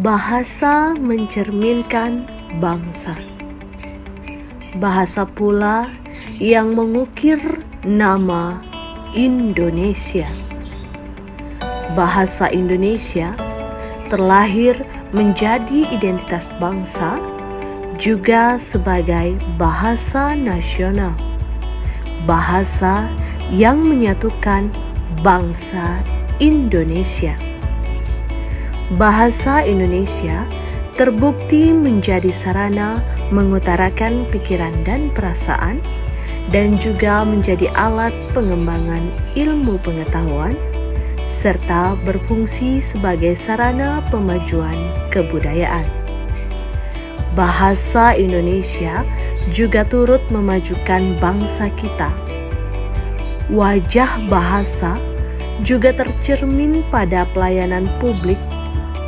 Bahasa mencerminkan bangsa. Bahasa pula yang mengukir nama Indonesia. Bahasa Indonesia terlahir menjadi identitas bangsa, juga sebagai bahasa nasional. Bahasa yang menyatukan bangsa Indonesia. Bahasa Indonesia terbukti menjadi sarana mengutarakan pikiran dan perasaan, dan juga menjadi alat pengembangan ilmu pengetahuan, serta berfungsi sebagai sarana pemajuan kebudayaan. Bahasa Indonesia juga turut memajukan bangsa kita. Wajah bahasa juga tercermin pada pelayanan publik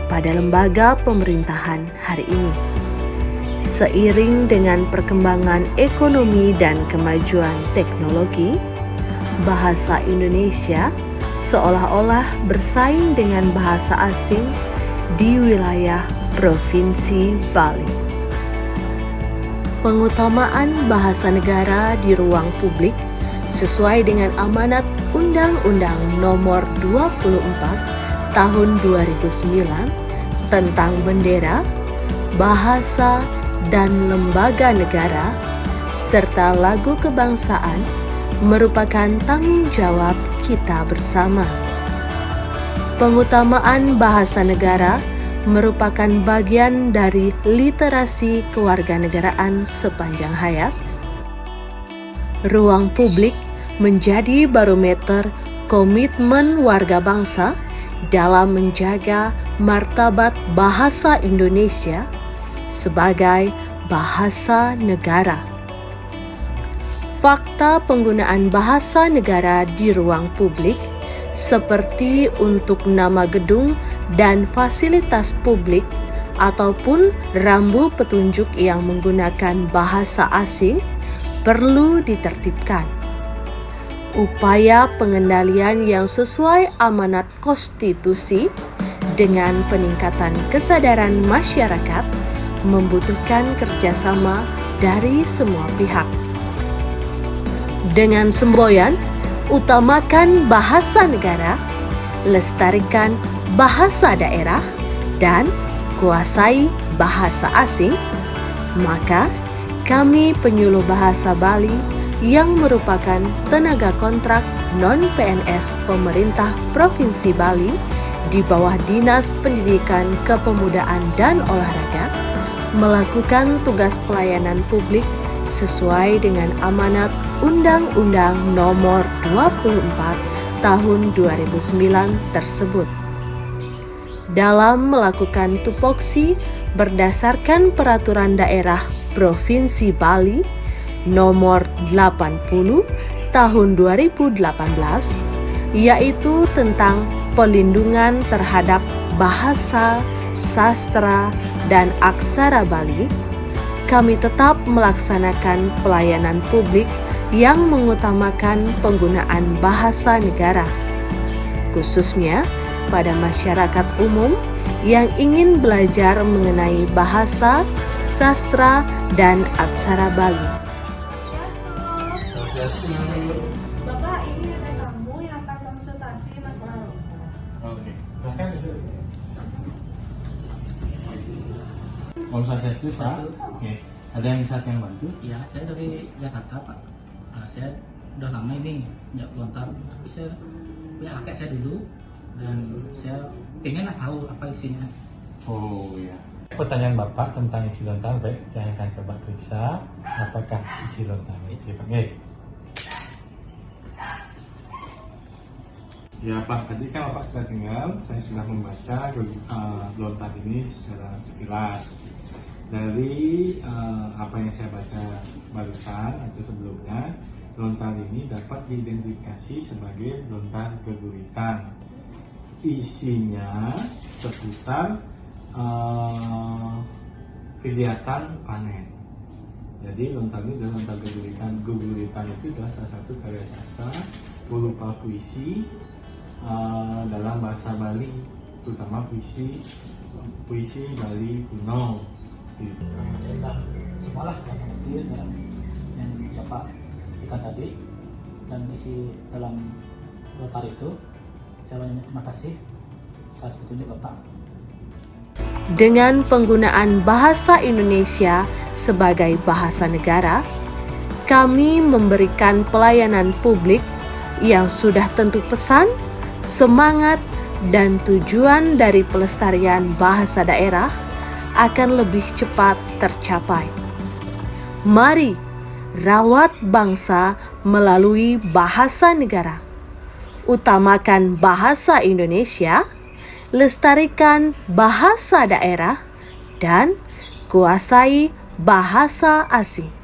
pada lembaga pemerintahan hari ini. Seiring dengan perkembangan ekonomi dan kemajuan teknologi, bahasa Indonesia seolah-olah bersaing dengan bahasa asing di wilayah Provinsi Bali. Pengutamaan bahasa negara di ruang publik sesuai dengan amanat Undang-Undang Nomor 24 Tahun 2009 tentang bendera, bahasa, dan lembaga negara, serta lagu kebangsaan merupakan tanggung jawab kita bersama. Pengutamaan bahasa negara merupakan bagian dari literasi kewarganegaraan sepanjang hayat. Ruang publik menjadi barometer komitmen warga bangsa dalam menjaga martabat bahasa Indonesia sebagai bahasa negara. Fakta penggunaan bahasa negara di ruang publik seperti untuk nama gedung dan fasilitas publik ataupun rambu petunjuk yang menggunakan bahasa asing perlu ditertibkan. Upaya pengendalian yang sesuai amanat konstitusi dengan peningkatan kesadaran masyarakat membutuhkan kerjasama dari semua pihak. Dengan semboyan, utamakan bahasa negara, lestarikan bahasa daerah, dan kuasai bahasa asing, maka kami penyuluh bahasa Bali yang merupakan tenaga kontrak non-PNS pemerintah Provinsi Bali di bawah Dinas Pendidikan Kepemudaan dan Olahraga melakukan tugas pelayanan publik sesuai dengan amanat Undang-Undang Nomor 24 Tahun 2009 tersebut. Dalam melakukan tupoksi berdasarkan Peraturan Daerah Provinsi Bali Nomor 80 Tahun 2018, yaitu tentang pelindungan terhadap bahasa, sastra, dan aksara Bali, kami tetap melaksanakan pelayanan publik yang mengutamakan penggunaan bahasa negara, khususnya pada masyarakat umum yang ingin belajar mengenai bahasa, sastra, dan aksara Bali. Bapak, ini ada tamu yang akan konsultasi masalah luka. Oke, bahkan konsultasi Pak. Oke, ada yang bisa yang bantu? Ya, saya dari Jakarta Pak. Saya udah lama ini nggak lontar, tapi saya punya kakek saya dulu dan saya pengen tahu apa isinya. Oh ya. Pertanyaan Bapak tentang isi lontar, baik, saya akan coba periksa apakah isi lontar itu Pak. Ya Pak, tadi kan Bapak sudah tinggal, saya sudah membaca lontar ini secara sekilas. Dari apa yang saya baca barusan atau sebelumnya, lontar ini dapat diidentifikasi sebagai lontar geguritan. Isinya seputar kegiatan panen. Jadi lontar ini adalah lontar geguritan. Geguritan itu adalah salah satu karya sastra berupa puisi dalam bahasa Bali, terutama puisi puisi Bali kuno. Gitu. Saya sudah semualah yang mengerti dalam yang Bapak berikan tadi dan isi dalam lontar itu. Saya banyak terima kasih atas petunjuk Bapak. Dengan penggunaan bahasa Indonesia sebagai bahasa negara, kami memberikan pelayanan publik yang sudah tentu pesan, semangat, dan tujuan dari pelestarian bahasa daerah akan lebih cepat tercapai. Mari rawat bangsa melalui bahasa negara. Utamakan bahasa Indonesia, lestarikan bahasa daerah, dan kuasai bahasa asing.